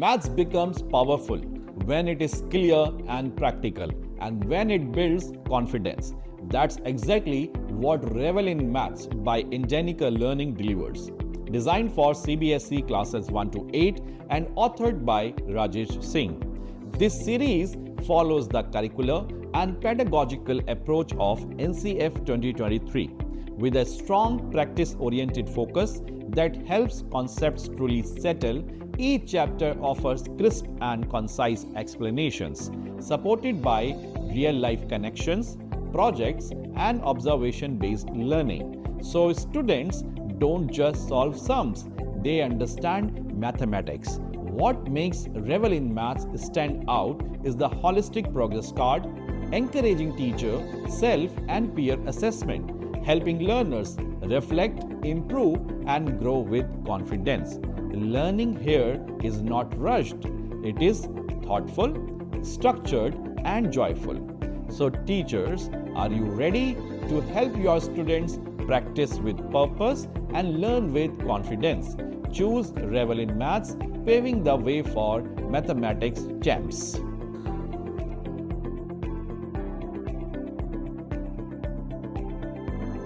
Maths becomes powerful when it is clear and practical and when it builds confidence. That's exactly what Revel in Maths by Ingenica Learning delivers. Designed for CBSE classes 1 to 8 and authored by Rajesh Singh. This series follows the curricular and pedagogical approach of NCF 2023 with a strong practice-oriented focus that helps concepts truly settle. Each chapter offers crisp and concise explanations, supported by real-life connections, projects, and observation-based learning. So students don't just solve sums, they understand mathematics. What makes Revel in Maths stand out is the holistic progress card, encouraging teacher, self, and peer assessment, helping learners reflect, improve, and grow with confidence. Learning here is not rushed. It is thoughtful, structured, and joyful. So teachers, are you ready to help your students practice with purpose and learn with confidence? Choose Revel in Maths, paving the way for mathematics champs.